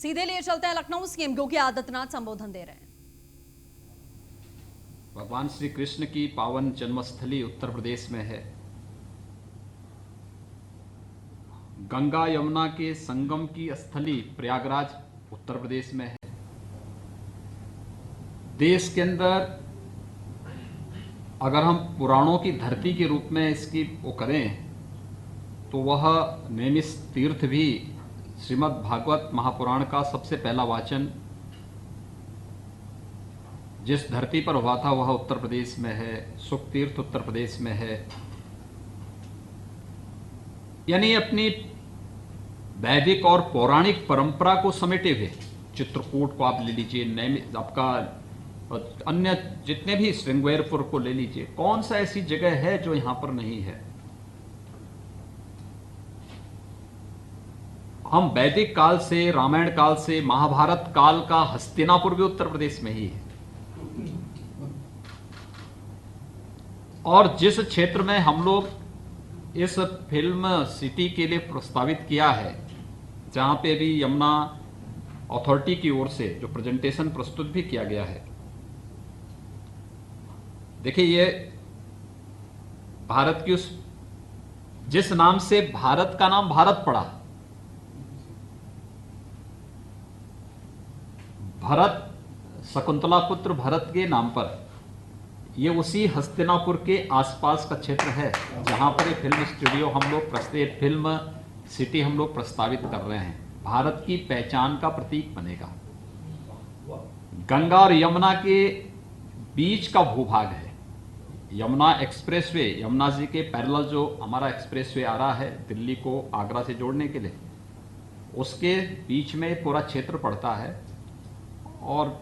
सीधे लिए चलते हैं लखनऊ। सीएम योगी आदित्यनाथ संबोधन दे रहे हैं। भगवान श्री कृष्ण की पावन जन्मस्थली उत्तर प्रदेश में है। गंगा यमुना के संगम की स्थली प्रयागराज उत्तर प्रदेश में है। देश के अंदर अगर हम पुराणों की धरती के रूप में इसकी वो करें तो वह नैमिष तीर्थ भी श्रीमद् भागवत महापुराण का सबसे पहला वाचन जिस धरती पर हुआ था वह उत्तर प्रदेश में है। सुख तीर्थ उत्तर प्रदेश में है। यानी अपनी वैदिक और पौराणिक परंपरा को समेटे हुए चित्रकूट को आप ले लीजिए, आपका अन्य जितने भी श्रृंगेरपुर को ले लीजिए, कौन सा ऐसी जगह है जो यहां पर नहीं है। हम वैदिक काल से, रामायण काल से, महाभारत काल का हस्तिनापुर भी उत्तर प्रदेश में ही है। और जिस क्षेत्र में हम लोग इस फिल्म सिटी के लिए प्रस्तावित किया है, जहां पे भी यमुना अथॉरिटी की ओर से जो प्रेजेंटेशन प्रस्तुत भी किया गया है, देखिए ये भारत की उस जिस नाम से भारत का नाम भारत पड़ा, भरत शकुंतला पुत्र भरत के नाम पर, ये उसी हस्तिनापुर के आसपास का क्षेत्र है जहां पर ये फिल्म स्टूडियो हम लोग फिल्म सिटी हम लोग प्रस्तावित कर रहे हैं। भारत की पहचान का प्रतीक बनेगा। गंगा और यमुना के बीच का भूभाग है। यमुना एक्सप्रेसवे, यमुना जी के पैरेलल जो हमारा एक्सप्रेसवे आ रहा है दिल्ली को आगरा से जोड़ने के लिए, उसके बीच में पूरा क्षेत्र पड़ता है। और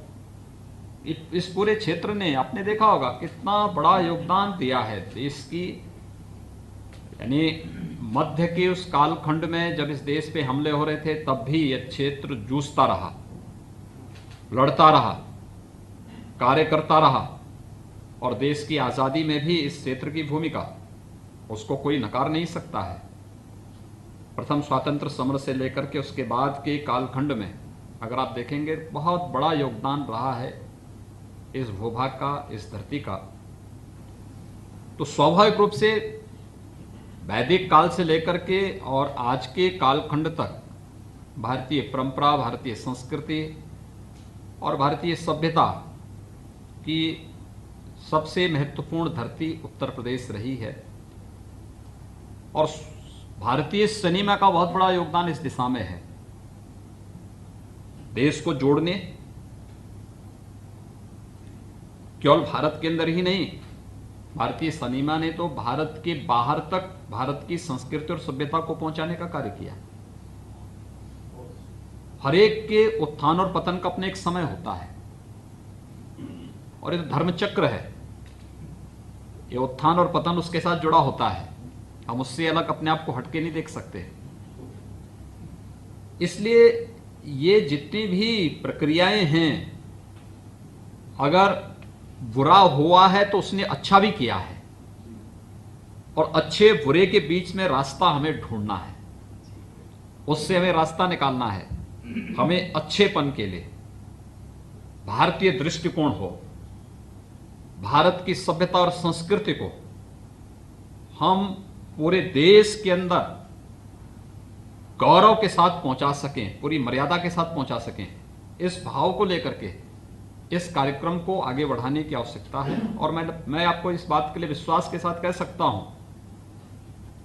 इस पूरे क्षेत्र ने आपने देखा होगा कितना बड़ा योगदान दिया है देश की। यानी मध्य के उस कालखंड में जब इस देश पे हमले हो रहे थे तब भी यह क्षेत्र जूझता रहा, लड़ता रहा, कार्य करता रहा। और देश की आजादी में भी इस क्षेत्र की भूमिका उसको कोई नकार नहीं सकता है। प्रथम स्वतंत्र समर से लेकर के उसके बाद के कालखंड में अगर आप देखेंगे बहुत बड़ा योगदान रहा है इस भूभाग का, इस धरती का। तो स्वाभाविक रूप से वैदिक काल से लेकर के और आज के कालखंड तक भारतीय परंपरा, भारतीय संस्कृति और भारतीय सभ्यता की सबसे महत्वपूर्ण धरती उत्तर प्रदेश रही है। और भारतीय सिनेमा का बहुत बड़ा योगदान इस दिशा में है, देश को जोड़ने, केवल भारत के अंदर ही नहीं, भारतीय सिनेमा ने तो भारत के बाहर तक भारत की संस्कृति और सभ्यता को पहुंचाने का कार्य किया। हर एक के उत्थान और पतन का अपने एक समय होता है और ये धर्म चक्र है। ये उत्थान और पतन उसके साथ जुड़ा होता है, हम उससे अलग अपने आप को हटके नहीं देख सकते। इसलिए ये जितनी भी प्रक्रियाएं हैं, अगर बुरा हुआ है तो उसने अच्छा भी किया है और अच्छे बुरे के बीच में रास्ता हमें ढूंढना है, उससे हमें रास्ता निकालना है। हमें अच्छेपन के लिए भारतीय दृष्टिकोण हो, भारत की सभ्यता और संस्कृति को हम पूरे देश के अंदर गौरव के साथ पहुंचा सकें, पूरी मर्यादा के साथ पहुंचा सकें, इस भाव को लेकर के इस कार्यक्रम को आगे बढ़ाने की आवश्यकता है। और मैं आपको इस बात के लिए विश्वास के साथ कह सकता हूं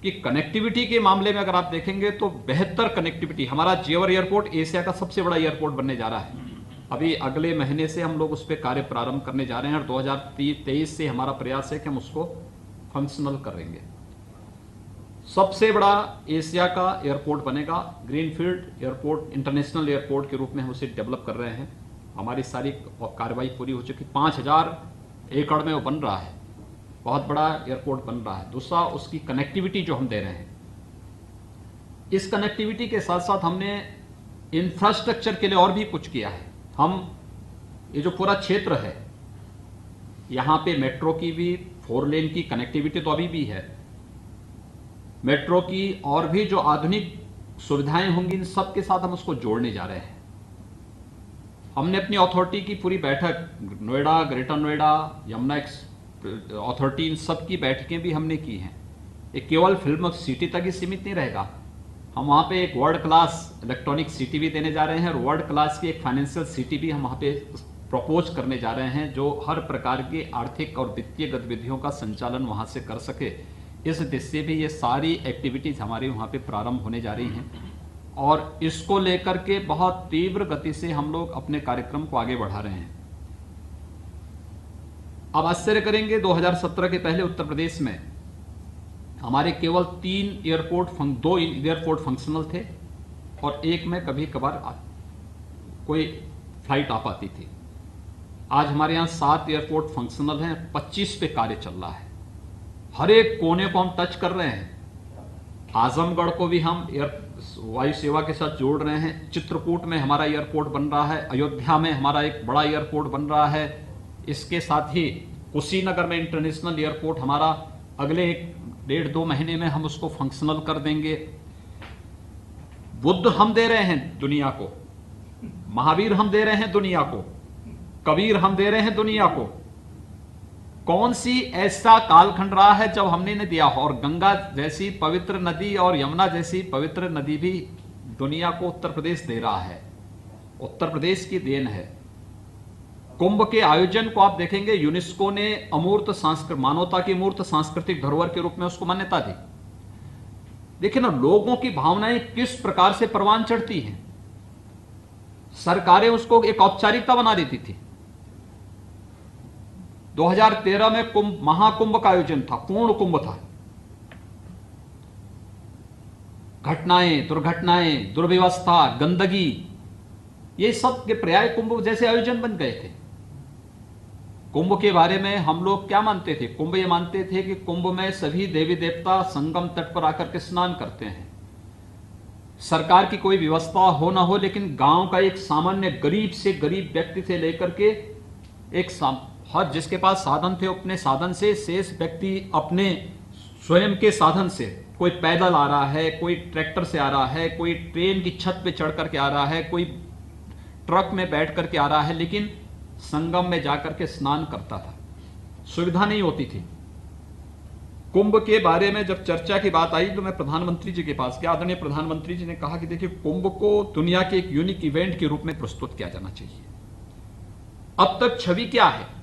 कि कनेक्टिविटी के मामले में अगर आप देखेंगे तो बेहतर कनेक्टिविटी, हमारा जेवर एयरपोर्ट एशिया का सबसे बड़ा एयरपोर्ट बनने जा रहा है। अभी अगले महीने से हम लोग उस पर कार्य प्रारंभ करने जा रहे हैं और 2023 से हमारा प्रयास है कि हम उसको फंक्शनल करेंगे। सबसे बड़ा एशिया का एयरपोर्ट बनेगा, ग्रीनफील्ड एयरपोर्ट, इंटरनेशनल एयरपोर्ट के रूप में हम उसे डेवलप कर रहे हैं। हमारी सारी कार्रवाई पूरी हो चुकी, 5000 एकड़ में वो बन रहा है, बहुत बड़ा एयरपोर्ट बन रहा है। दूसरा उसकी कनेक्टिविटी जो हम दे रहे हैं, इस कनेक्टिविटी के साथ साथ हमने इंफ्रास्ट्रक्चर के लिए और भी कुछ किया है। हम ये जो पूरा क्षेत्र है यहां पे मेट्रो की भी 4 लेन की कनेक्टिविटी तो अभी भी है, मेट्रो की और भी जो आधुनिक सुविधाएं होंगी इन सब के साथ हम उसको जोड़ने जा रहे हैं। हमने अपनी अथॉरिटी की पूरी बैठक, नोएडा, ग्रेटर नोएडा, यमुना अथॉरिटी, इन सब की बैठकें भी हमने की हैं। ये केवल फिल्म सिटी तक ही सीमित नहीं रहेगा। हम वहाँ पे एक वर्ल्ड क्लास इलेक्ट्रॉनिक सिटी भी देने जा रहे हैं और वर्ल्ड क्लास की एक फाइनेंशियल सिटी भी हम वहाँ पे प्रपोज करने जा रहे हैं, जो हर प्रकार की आर्थिक और वित्तीय गतिविधियों का संचालन वहाँ से कर सके। इस दिशा से भी ये सारी एक्टिविटीज़ हमारी वहाँ पे प्रारंभ होने जा रही हैं और इसको लेकर के बहुत तीव्र गति से हम लोग अपने कार्यक्रम को आगे बढ़ा रहे हैं। अब आश्चर्य करेंगे, 2017 के पहले उत्तर प्रदेश में हमारे केवल 2 एयरपोर्ट फंक्शनल थे और एक में कभी कभार कोई फ्लाइट आ पाती थी। आज हमारे यहाँ 7 एयरपोर्ट फंक्शनल हैं, 25 पे कार्य चल रहा है। हर एक कोने को हम टच कर रहे हैं। आजमगढ़ को भी हम वायु सेवा के साथ जोड़ रहे हैं। चित्रकूट में हमारा एयरपोर्ट बन रहा है, अयोध्या में हमारा एक बड़ा एयरपोर्ट बन रहा है। इसके साथ ही कुशीनगर में इंटरनेशनल एयरपोर्ट हमारा अगले 1.5-2 महीने में हम उसको फंक्शनल कर देंगे। बुद्ध हम दे रहे हैं दुनिया को, महावीर हम दे रहे हैं दुनिया को, कबीर हम दे रहे हैं दुनिया को। कौन सी ऐसा कालखंड रहा है जब हमने नहीं दिया हो? और गंगा जैसी पवित्र नदी और यमुना जैसी पवित्र नदी भी दुनिया को उत्तर प्रदेश दे रहा है। उत्तर प्रदेश की देन है। कुंभ के आयोजन को आप देखेंगे, यूनेस्को ने अमूर्त मानवता की मूर्त सांस्कृतिक धरोहर के रूप में उसको मान्यता दी। देखिए ना, लोगों की भावनाएं किस प्रकार से परवान चढ़ती हैं। सरकारें उसको एक औपचारिकता बना देती थी। 2013 में महाकुंभ का आयोजन था, पूर्ण कुंभ था। घटनाएं, दुर्घटनाएं, दुर्व्यवस्था, गंदगी, ये सब के पर्याय कुंभ जैसे आयोजन बन गए थे। कुंभ के बारे में हम लोग क्या मानते थे? कुंभ ये मानते थे कि कुंभ में सभी देवी देवता संगम तट पर आकर के स्नान करते हैं। सरकार की कोई व्यवस्था हो ना हो, लेकिन गांव का एक सामान्य गरीब से गरीब व्यक्ति से लेकर के हर जिसके पास साधन थे अपने साधन से, शेष व्यक्ति अपने स्वयं के साधन से, कोई पैदल आ रहा है, कोई ट्रैक्टर से आ रहा है, कोई ट्रेन की छत पे चढ़ करके आ रहा है, कोई ट्रक में बैठ करके आ रहा है, लेकिन संगम में जाकर के स्नान करता था। सुविधा नहीं होती थी। कुंभ के बारे में जब चर्चा की बात आई तो मैं प्रधानमंत्री जी के पास गया। आदरणीय प्रधानमंत्री जी ने कहा कि देखिए, कुंभ को दुनिया के एक यूनिक इवेंट के रूप में प्रस्तुत किया जाना चाहिए। अब तक छवि क्या है?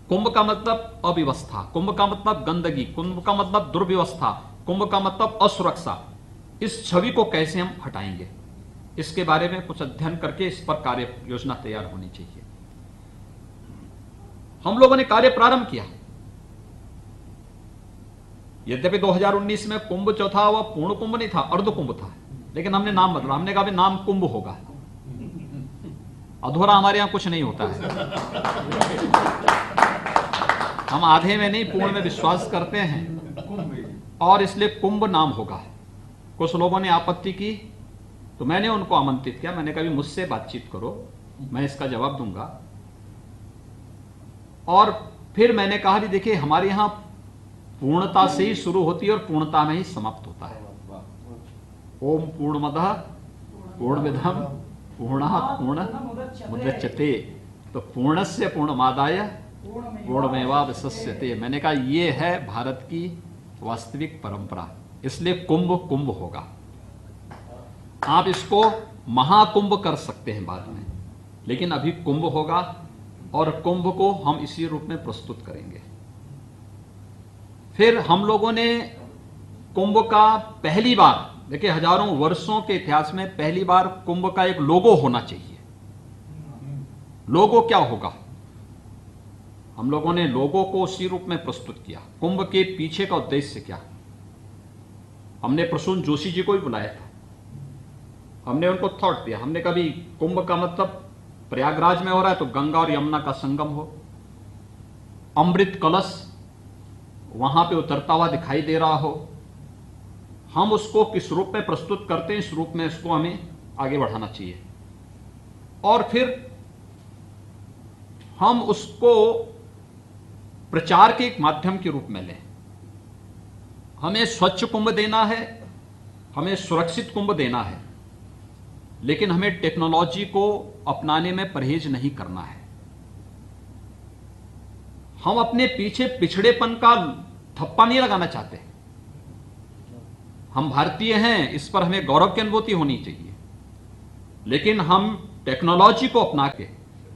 कुंभ का मतलब अव्यवस्था, कुंभ का मतलब गंदगी, कुंभ का मतलब दुर्व्यवस्था, कुंभ का मतलब असुरक्षा। इस छवि को कैसे हम हटाएंगे, इसके बारे में कुछ अध्ययन करके इस पर कार्य योजना तैयार होनी चाहिए। हम लोगों ने कार्य प्रारंभ किया। यद्यपि 2019 में कुंभ जो था वह पूर्ण कुंभ नहीं था, अर्ध कुंभ था, लेकिन हमने नाम बदला। हमने कहा नाम कुंभ होगा। अधूरा हमारे यहां कुछ नहीं होता है। हम आधे में नहीं, पूर्ण में विश्वास करते हैं और इसलिए कुंभ नाम होगा। कुछ लोगों ने आपत्ति की तो मैंने उनको आमंत्रित किया। मैंने कहा मुझसे बातचीत करो, मैं इसका जवाब दूंगा। और फिर मैंने कहा कि देखिए, हमारे यहां पूर्णता से ही शुरू होती है और पूर्णता में ही समाप्त होता है। ओम पूर्णमदः पूर्णमिदं पूर्णात् पूर्णमुदच्यते, तो पूर्णस्य पूर्णमादाय पूर्णमेवावशिष्यते। मैंने कहा ये है भारत की वास्तविक परंपरा, इसलिए कुंभ कुंभ होगा। आप इसको महाकुंभ कर सकते हैं बाद में, लेकिन अभी कुंभ होगा और कुंभ को हम इसी रूप में प्रस्तुत करेंगे। फिर हम लोगों ने कुंभ का पहली बार, देखिए हजारों वर्षों के इतिहास में पहली बार कुंभ का एक लोगो होना चाहिए। लोगो क्या होगा? हम लोगों ने लोगो को उसी रूप में प्रस्तुत किया। कुंभ के पीछे का उद्देश्य क्या? हमने प्रसून जोशी जी को भी बुलाया था। हमने उनको थॉट दिया। हमने कभी कुंभ का मतलब प्रयागराज में हो रहा है तो गंगा और यमुना का संगम हो, अमृत कलश वहां पे उतरता हुआ दिखाई दे रहा हो। हम उसको किस रूप में प्रस्तुत करते हैं, इस रूप में इसको हमें आगे बढ़ाना चाहिए। और फिर हम उसको प्रचार के एक माध्यम के रूप में लें। हमें स्वच्छ कुंभ देना है, हमें सुरक्षित कुंभ देना है। लेकिन हमें टेक्नोलॉजी को अपनाने में परहेज नहीं करना है। हम अपने पीछे पिछड़ेपन का थप्पा नहीं लगाना चाहते। हम भारतीय हैं, इस पर हमें गौरव की अनुभूति होनी चाहिए, लेकिन हम टेक्नोलॉजी को अपना के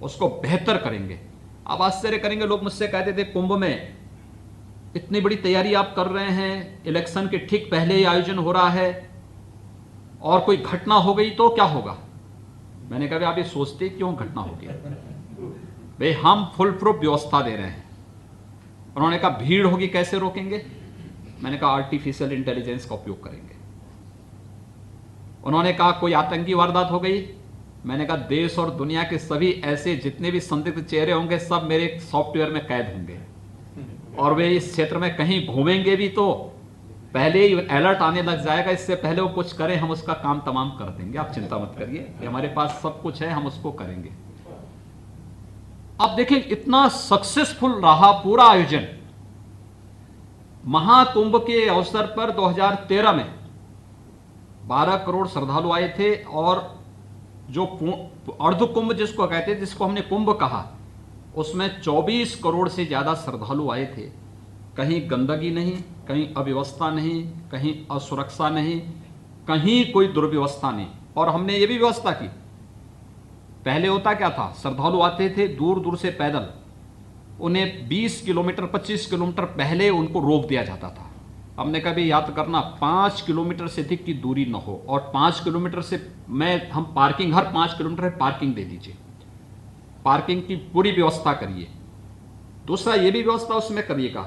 उसको बेहतर करेंगे। आप आश्चर्य करेंगे, लोग मुझसे कहते थे कुंभ में इतनी बड़ी तैयारी आप कर रहे हैं, इलेक्शन के ठीक पहले ही आयोजन हो रहा है, और कोई घटना हो गई तो क्या होगा? मैंने कहा आप ये सोचते क्यों घटना होगी? भाई हम फुल प्रूफ व्यवस्था दे रहे हैं। उन्होंने कहा भीड़ होगी कैसे रोकेंगे? मैंने कहा आर्टिफिशियल इंटेलिजेंस का उपयोग करेंगे। उन्होंने कहा कोई आतंकी वारदात हो गई, मैंने कहा देश और दुनिया के सभी ऐसे जितने भी संदिग्ध चेहरे होंगे सब मेरे सॉफ्टवेयर में कैद होंगे, और वे इस क्षेत्र में कहीं घूमेंगे भी तो पहले ही अलर्ट आने लग जाएगा, इससे पहले वो कुछ करें हम उसका काम तमाम कर देंगे। आप चिंता मत करिए, हमारे पास सब कुछ है, हम उसको करेंगे। अब देखें इतना सक्सेसफुल रहा पूरा आयोजन। महाकुंभ के अवसर पर 2013 में 12 करोड़ श्रद्धालु आए थे, और जो अर्ध कुंभ जिसको कहते हैं, जिसको हमने कुंभ कहा, उसमें 24 करोड़ से ज्यादा श्रद्धालु आए थे। कहीं गंदगी नहीं, कहीं अव्यवस्था नहीं, कहीं असुरक्षा नहीं, कहीं कोई दुर्व्यवस्था नहीं। और हमने ये भी व्यवस्था की, पहले होता क्या था, श्रद्धालु आते थे दूर दूर से पैदल, उन्हें 20 किलोमीटर 25 किलोमीटर पहले उनको रोक दिया जाता था। हमने कभी याद करना 5 किलोमीटर से अधिक की दूरी न हो, और 5 किलोमीटर से हम पार्किंग, हर 5 किलोमीटर पार्किंग दे दीजिए, पार्किंग की पूरी व्यवस्था करिए। दूसरा ये भी व्यवस्था उसमें करिएगा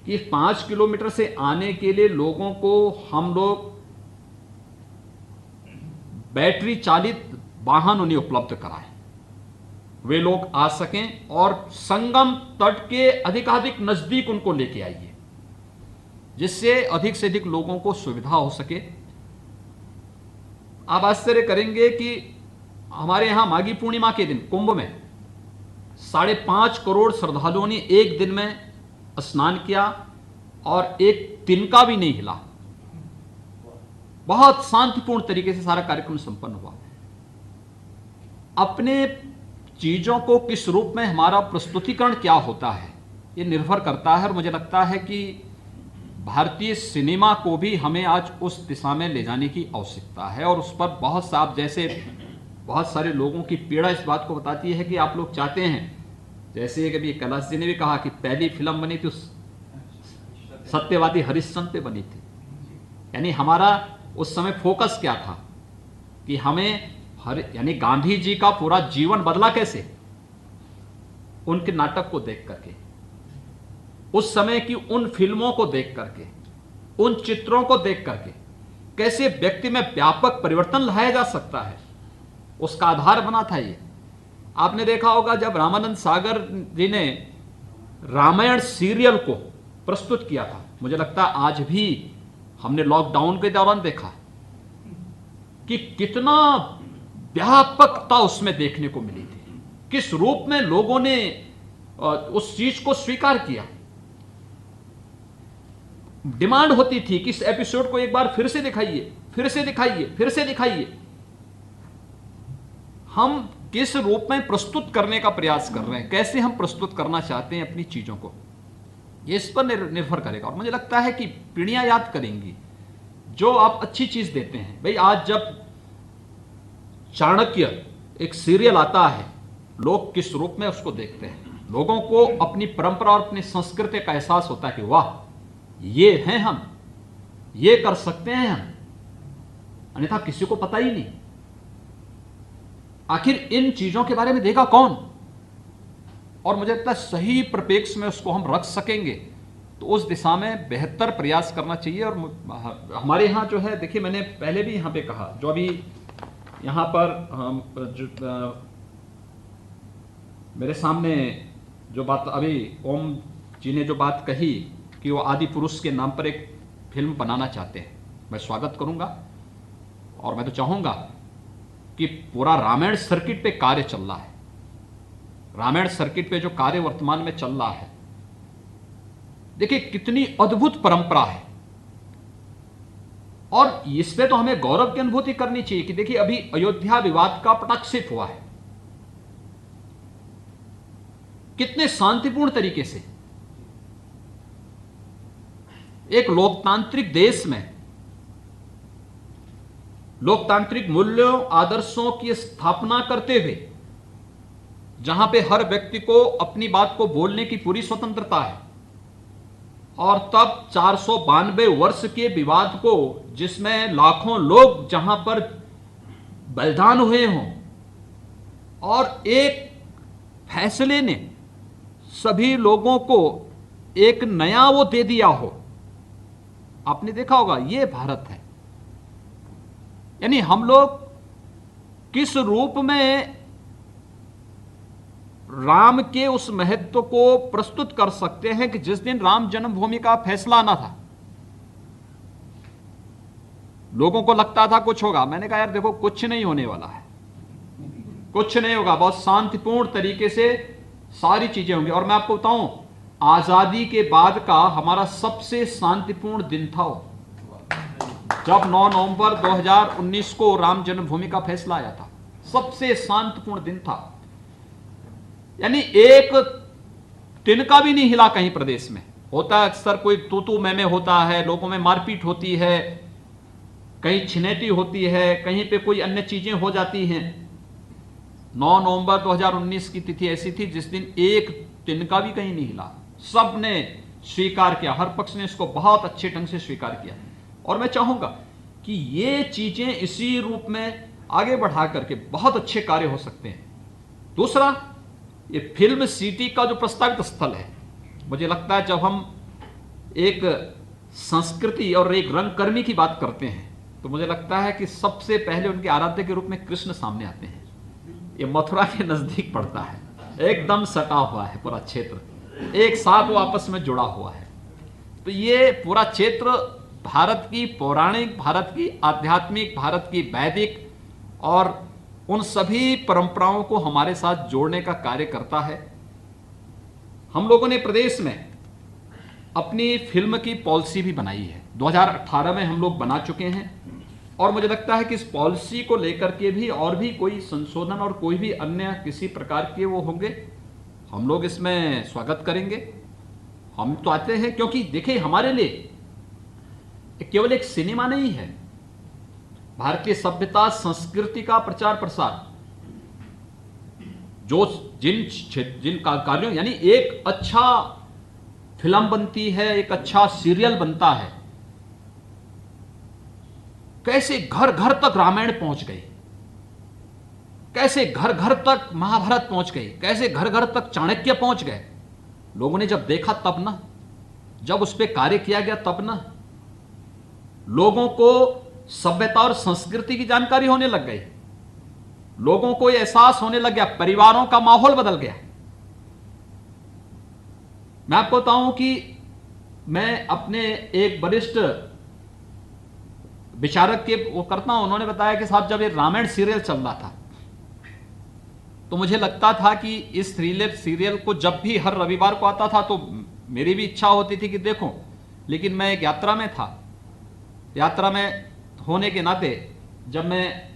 कि 5 किलोमीटर से आने के लिए लोगों को हम लोग बैटरी चालित वाहन उन्हें उपलब्ध कराएं, वे लोग आ सकें, और संगम तट के अधिकाधिक नजदीक उनको लेके आइए, जिससे अधिक से अधिक लोगों को सुविधा हो सके। आप आश्चर्य करेंगे कि हमारे यहां माघी पूर्णिमा के दिन कुंभ में 5.5 करोड़ श्रद्धालुओं ने एक दिन में स्नान किया, और एक तिनका भी नहीं हिला। बहुत शांतिपूर्ण तरीके से सारा कार्यक्रम संपन्न हुआ। अपने चीजों को किस रूप में हमारा प्रस्तुतिकरण क्या होता है, यह निर्भर करता है। और मुझे लगता है कि भारतीय सिनेमा को भी हमें आज उस दिशा में ले जाने की आवश्यकता है, और उस पर बहुत साफ, जैसे बहुत सारे लोगों की पीड़ा इस बात को बताती है कि आप लोग चाहते हैं, जैसे कभी कैलाश जी ने भी कहा कि पहली फिल्म बनी थी उस सत्यवादी हरिश्चंद्र पे बनी थी, यानी हमारा उस समय फोकस क्या था कि हमें यानी गांधी जी का पूरा जीवन बदला कैसे, उनके नाटक को देख करके, उस समय की उन फिल्मों को देख करके, उन चित्रों को देख करके कैसे व्यक्ति में व्यापक परिवर्तन लाया जा सकता है, उसका आधार बना था ये। आपने देखा होगा जब रामानंद सागर जी ने रामायण सीरियल को प्रस्तुत किया था, मुझे लगता है आज भी हमने लॉकडाउन के दौरान देखा कि कितना व्यापकता उसमें देखने को मिली थी, किस रूप में लोगों ने उस चीज को स्वीकार किया। डिमांड होती थी कि इस एपिसोड को एक बार फिर से दिखाइए, फिर से दिखाइए, फिर से दिखाइए। हम किस रूप में प्रस्तुत करने का प्रयास कर रहे हैं, कैसे हम प्रस्तुत करना चाहते हैं अपनी चीजों को, ये इस पर निर्भर करेगा। और मुझे लगता है कि पीढ़ियां याद करेंगी जो आप अच्छी चीज देते हैं। भाई आज जब चाणक्य एक सीरियल आता है, लोग किस रूप में उसको देखते हैं, लोगों को अपनी परंपरा और अपनी संस्कृति का एहसास होता है कि वाह ये हैं हम, ये कर सकते हैं हम, अन्यथा किसी को पता ही नहीं। आखिर इन चीजों के बारे में देखा कौन, और मुझे लगता है सही परिप्रेक्ष्य में उसको हम रख सकेंगे तो उस दिशा में बेहतर प्रयास करना चाहिए। और हमारे यहाँ जो है, देखिए मैंने पहले भी यहाँ पे कहा, जो अभी यहाँ पर मेरे सामने जो बात अभी ओम जी ने जो बात कही कि वो आदि पुरुष के नाम पर एक फिल्म बनाना चाहते हैं, मैं स्वागत करूंगा। और मैं तो चाहूंगा कि पूरा रामायण सर्किट पे कार्य चल रहा है, रामायण सर्किट पे जो कार्य वर्तमान में चल रहा है, देखिए कितनी अद्भुत परंपरा है। और इस पे तो हमें गौरव की अनुभूति करनी चाहिए कि देखिए अभी अयोध्या विवाद का पटाक्षेप हुआ है, कितने शांतिपूर्ण तरीके से एक लोकतांत्रिक देश में लोकतांत्रिक मूल्यों आदर्शों की स्थापना करते हुए, जहां पे हर व्यक्ति को अपनी बात को बोलने की पूरी स्वतंत्रता है, और तब 492 वर्ष के विवाद को, जिसमें लाखों लोग जहां पर बलिदान हुए हों, और एक फैसले ने सभी लोगों को एक नया वो दे दिया हो। आपने देखा होगा, ये भारत है। यानी हम लोग किस रूप में राम के उस महत्व को प्रस्तुत कर सकते हैं कि जिस दिन राम जन्मभूमि का फैसला आना था, लोगों को लगता था कुछ होगा। मैंने कहा यार देखो, कुछ नहीं होने वाला है, कुछ नहीं होगा, बहुत शांतिपूर्ण तरीके से सारी चीजें होंगी। और मैं आपको बताऊं, आजादी के बाद का हमारा सबसे शांतिपूर्ण दिन था वो, जब 9 नवंबर 2019 को राम जन्मभूमि का फैसला आया था। सबसे शांतिपूर्ण दिन था। यानी एक तिनका भी नहीं हिला कहीं प्रदेश में। होता है अक्सर कोई तू मैं होता है, लोगों में मारपीट होती है, कहीं छिनेटी होती है, कहीं पे कोई अन्य चीजें हो जाती हैं। 9 नवंबर 2019 की तिथि ऐसी थी जिस दिन एक तिनका भी कहीं नहीं हिला। सब ने स्वीकार किया, हर पक्ष ने इसको बहुत अच्छे ढंग से स्वीकार किया। और मैं चाहूंगा कि ये चीजें इसी रूप में आगे बढ़ा करके बहुत अच्छे कार्य हो सकते हैं। दूसरा, ये फिल्म सिटी का जो प्रस्तावित स्थल है, मुझे लगता है जब हम एक संस्कृति और एक रंगकर्मी की बात करते हैं तो मुझे लगता है कि सबसे पहले उनके आराध्य के रूप में कृष्ण सामने आते हैं। ये मथुरा के नजदीक पड़ता है, एकदम सटा हुआ है पूरा क्षेत्र, एक साथ वो आपस में जुड़ा हुआ है। तो ये पूरा क्षेत्र भारत की पौराणिक, भारत की आध्यात्मिक, भारत की वैदिक और उन सभी परंपराओं को हमारे साथ जोड़ने का कार्य करता है। हम लोगों ने प्रदेश में अपनी फिल्म की पॉलिसी भी बनाई है, 2018 में हम लोग बना चुके हैं। और मुझे लगता है कि इस पॉलिसी को लेकर के भी और भी कोई संशोधन और कोई भी अन्य किसी प्रकार के वो होंगे, हम लोग इसमें स्वागत करेंगे। हम तो आते हैं क्योंकि देखिए, हमारे लिए केवल एक सिनेमा नहीं है, भारतीय सभ्यता संस्कृति का प्रचार प्रसार, जो जिन कार्यों, यानी एक अच्छा फिल्म बनती है, एक अच्छा सीरियल बनता है, कैसे घर घर तक रामायण पहुंच गई, कैसे घर घर तक महाभारत पहुंच गई, कैसे घर घर तक चाणक्य पहुंच गए। लोगों ने जब देखा तब ना, जब उस पर कार्य किया गया तब ना, लोगों को सभ्यता और संस्कृति की जानकारी होने लग गई, लोगों को एहसास होने लग गया, परिवारों का माहौल बदल गया। मैं आपको बताऊं कि मैं अपने एक वरिष्ठ विचारक के वो करता हूं, उन्होंने बताया कि साहब जब ये रामायण सीरियल चल रहा था तो मुझे लगता था कि इस सीरियल को जब भी हर रविवार को आता था तो मेरी भी इच्छा होती थी कि देखूं, लेकिन मैं एक यात्रा में था। यात्रा में होने के नाते जब मैं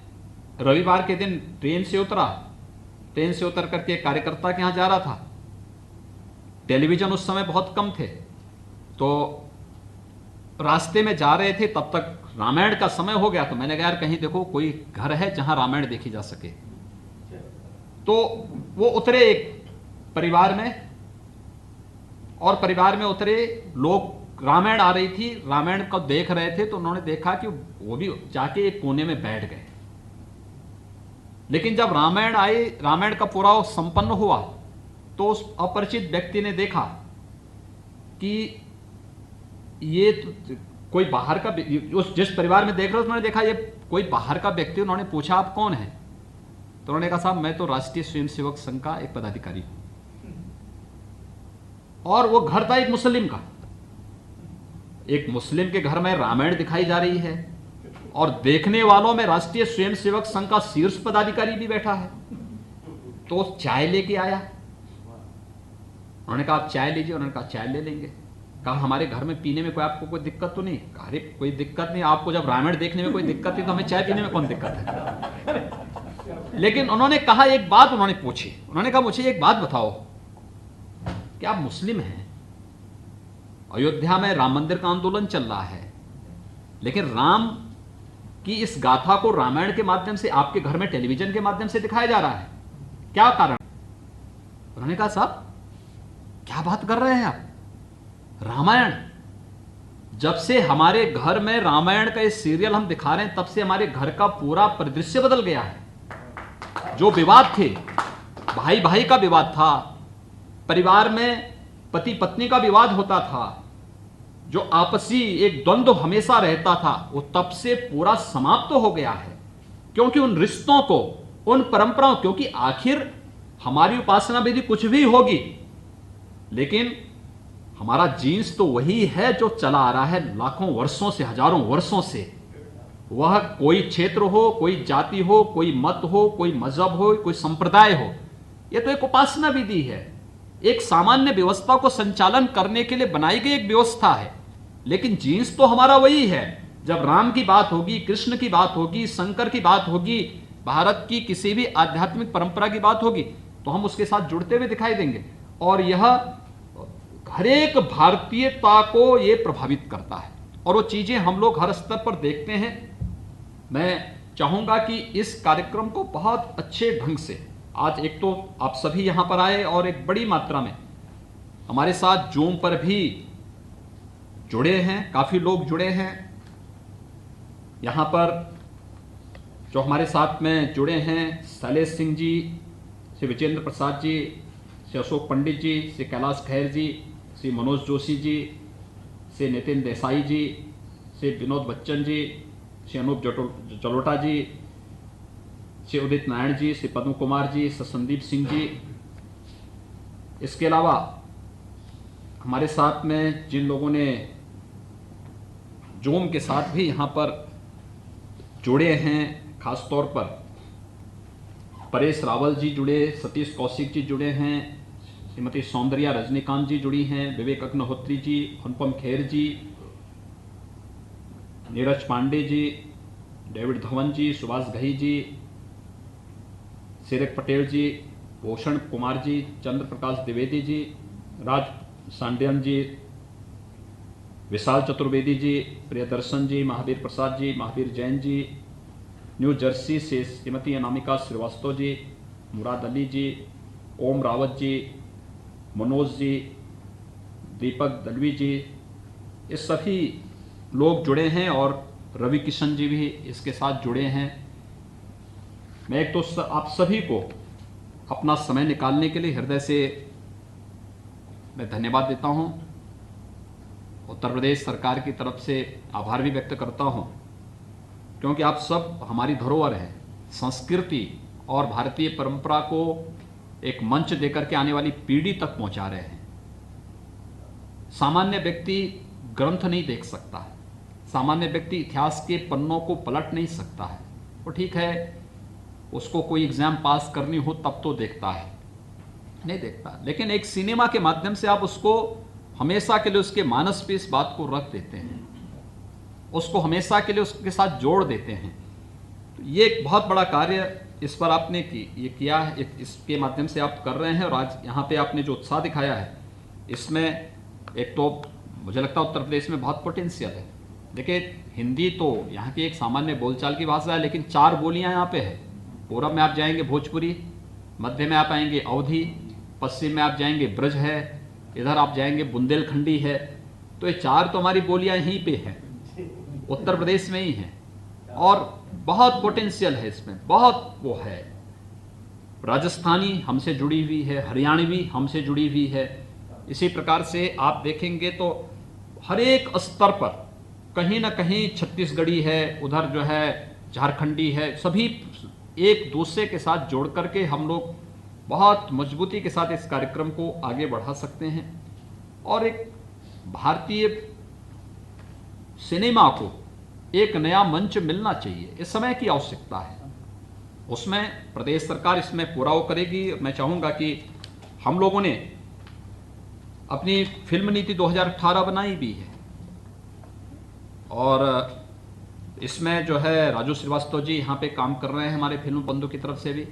रविवार के दिन ट्रेन से उतर करके कार्यकर्ता के यहां जा रहा था, टेलीविजन उस समय बहुत कम थे, तो रास्ते में जा रहे थे, तब तक रामायण का समय हो गया। तो मैंने कहा यार कहीं देखो कोई घर है जहां रामायण देखी जा सके। तो वो उतरे एक परिवार में, और परिवार में उतरे लोग, रामायण आ रही थी, रामायण को देख रहे थे, तो उन्होंने देखा कि वो भी जाके एक कोने में बैठ गए। लेकिन जब रामायण आई, रामायण का पूरा संपन्न हुआ, तो उस अपरिचित व्यक्ति ने देखा कि ये तो कोई बाहर का, उस जिस परिवार में देख रहे उन्होंने देखा ये कोई बाहर का व्यक्ति। उन्होंने पूछा आप कौन है? तो उन्होंने कहा साहब मैं तो राष्ट्रीय स्वयंसेवक संघ का एक पदाधिकारी हूं। और वो घर था एक मुस्लिम का, एक मुस्लिम के घर में रामायण दिखाई जा रही है और देखने वालों में राष्ट्रीय स्वयंसेवक संघ का शीर्ष पदाधिकारी भी बैठा है। तो चाय लेके आया, उन्होंने कहा आप चाय लीजिए, उन्होंने कहा चाय ले लेंगे। कहा हमारे घर में पीने में कोई आपको कोई दिक्कत तो नहीं? कहा अरे कोई दिक्कत नहीं, आपको जब रामायण देखने में कोई दिक्कत नहीं तो हमें चाय पीने में कौन दिक्कत है? लेकिन उन्होंने कहा, एक बात उन्होंने पूछी, उन्होंने कहा मुझे एक बात बताओ, क्या आप मुस्लिम हैं? अयोध्या में राम मंदिर का आंदोलन चल रहा है, लेकिन राम की इस गाथा को रामायण के माध्यम से आपके घर में टेलीविजन के माध्यम से दिखाया जा रहा है, क्या कारण? उन्होंने कहा साहब क्या बात कर रहे हैं आप? रामायण, जब से हमारे घर में रामायण का ये सीरियल हम दिखा रहे हैं तब से हमारे घर का पूरा परिदृश्य बदल गया है। जो विवाद थे, भाई भाई का विवाद था, परिवार में पति पत्नी का विवाद होता था, जो आपसी एक द्वंद्व हमेशा रहता था, वो तब से पूरा समाप्त हो गया है। क्योंकि उन रिश्तों को, उन परंपराओं, क्योंकि आखिर हमारी उपासना विधि कुछ भी होगी, लेकिन हमारा जीन्स तो वही है जो चला आ रहा है लाखों वर्षों से, हजारों वर्षों से। वह कोई क्षेत्र हो, कोई जाति हो, कोई मत हो, कोई मजहब हो, कोई संप्रदाय हो, यह तो एक उपासना विधि है, एक सामान्य व्यवस्था को संचालन करने के लिए बनाई गई एक व्यवस्था है। लेकिन जीन्स तो हमारा वही है। जब राम की बात होगी, कृष्ण की बात होगी, शंकर की बात होगी, भारत की किसी भी आध्यात्मिक परंपरा की बात होगी, तो हम उसके साथ जुड़ते हुए दिखाई देंगे। और यह हर एक भारतीयता को यह प्रभावित करता है, और वो चीजें हम लोग हर स्तर पर देखते हैं। मैं चाहूंगा कि इस कार्यक्रम को बहुत अच्छे ढंग से, आज एक तो आप सभी यहां पर आए और एक बड़ी मात्रा में हमारे साथ जूम पर भी जुड़े हैं, काफी लोग जुड़े हैं। यहां पर जो हमारे साथ में जुड़े हैं, शैलेश सिंह जी, श्री विजेंद्र प्रसाद जी, श्री अशोक पंडित जी, श्री कैलाश खैर जी, श्री मनोज जोशी जी, श्री नितिन देसाई जी, श्री विनोद बच्चन जी, श्री अनूप जलोटा जी, श्री उदित नारायण जी, श्री पद्म कुमार जी, श्री संदीप सिंह जी। इसके अलावा हमारे साथ में जिन लोगों ने जूम के साथ भी यहाँ पर जुड़े हैं, खासतौर पर परेश रावल जी जुड़े, सतीश कौशिक जी जुड़े हैं, श्रीमती सौंदर्या रजनीकांत जी जुड़ी हैं, विवेक अग्निहोत्री जी, अनुपम खेर जी, नीरज पांडे जी, डेविड धवन जी, सुभाष घई जी, सिरक पटेल जी, भूषण कुमार जी, चंद्र प्रकाश द्विवेदी जी, राज सांडियन जी, विशाल चतुर्वेदी जी, प्रियदर्शन जी, महावीर प्रसाद जी, महावीर जैन जी, न्यू जर्सी से श्रीमती अनामिका श्रीवास्तव जी, मुराद अली जी, ओम रावत जी, मनोज जी, दीपक दलवी जी, ये सभी लोग जुड़े हैं, और रवि किशन जी भी इसके साथ जुड़े हैं। मैं एक तो आप सभी को अपना समय निकालने के लिए हृदय से मैं धन्यवाद देता हूं। उत्तर प्रदेश सरकार की तरफ से आभार भी व्यक्त करता हूं, क्योंकि आप सब हमारी धरोहर है, संस्कृति और भारतीय परंपरा को एक मंच देकर के आने वाली पीढ़ी तक पहुंचा रहे हैं। सामान्य व्यक्ति ग्रंथ नहीं देख सकता है, सामान्य व्यक्ति इतिहास के पन्नों को पलट नहीं सकता है। वो ठीक है, उसको कोई एग्जाम पास करनी हो तब तो देखता है, नहीं देखता, लेकिन एक सिनेमा के माध्यम से आप उसको हमेशा के लिए उसके मानस पे इस बात को रख देते हैं, उसको हमेशा के लिए उसके साथ जोड़ देते हैं। तो ये एक बहुत बड़ा कार्य इस पर आपने ये किया है, इसके माध्यम से आप कर रहे हैं। और आज यहाँ पे आपने जो उत्साह दिखाया है, इसमें एक तो मुझे लगता है उत्तर प्रदेश में बहुत पोटेंशियल है। देखिए, हिंदी तो यहाँ की एक सामान्य बोलचाल की भाषा है, लेकिन 4 बोलियाँ यहाँ पे है। पूरब में आप जाएंगे भोजपुरी, मध्य में आप आएंगे अवधी, पश्चिम में आप जाएंगे ब्रज है, इधर आप जाएंगे बुंदेलखंडी है। तो ये 4 तो हमारी बोलियां यहीं पे हैं, उत्तर प्रदेश में ही हैं, और बहुत पोटेंशियल है इसमें, बहुत वो है। राजस्थानी हमसे जुड़ी हुई है, हरियाणवी हमसे जुड़ी हुई है। इसी प्रकार से आप देखेंगे तो हर एक स्तर पर कहीं ना कहीं छत्तीसगढ़ी है, उधर जो है झारखंडी है, सभी एक दूसरे के साथ जोड़ करके हम लोग बहुत मजबूती के साथ इस कार्यक्रम को आगे बढ़ा सकते हैं। और एक भारतीय सिनेमा को एक नया मंच मिलना चाहिए, इस समय की आवश्यकता है। उसमें प्रदेश सरकार इसमें पूरा वो करेगी। मैं चाहूँगा कि हम लोगों ने अपनी फिल्म नीति 2018 बनाई भी है और इसमें जो है राजू श्रीवास्तव जी यहाँ पे काम कर रहे हैं हमारे फिल्म बंधु की तरफ से भी।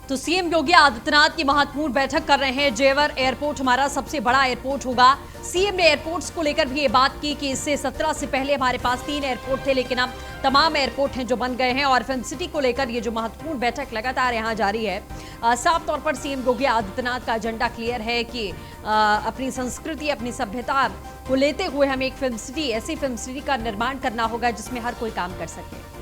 तो सीएम योगी आदित्यनाथ की महत्वपूर्ण बैठक कर रहे हैं। जेवर एयरपोर्ट हमारा सबसे बड़ा एयरपोर्ट होगा। सीएम ने एयरपोर्ट्स को लेकर भी ये बात की कि इससे 17 से पहले हमारे पास 3 एयरपोर्ट थे, लेकिन अब तमाम एयरपोर्ट हैं जो बन गए हैं। और फिल्म सिटी को लेकर ये जो महत्वपूर्ण बैठक लगातार यहाँ जारी है, साफ तौर पर सीएम योगी आदित्यनाथ का एजेंडा क्लियर है कि अपनी संस्कृति, अपनी सभ्यता को लेते हुए हमें एक फिल्म सिटी, ऐसी फिल्म सिटी का निर्माण करना होगा जिसमें हर कोई काम कर सके।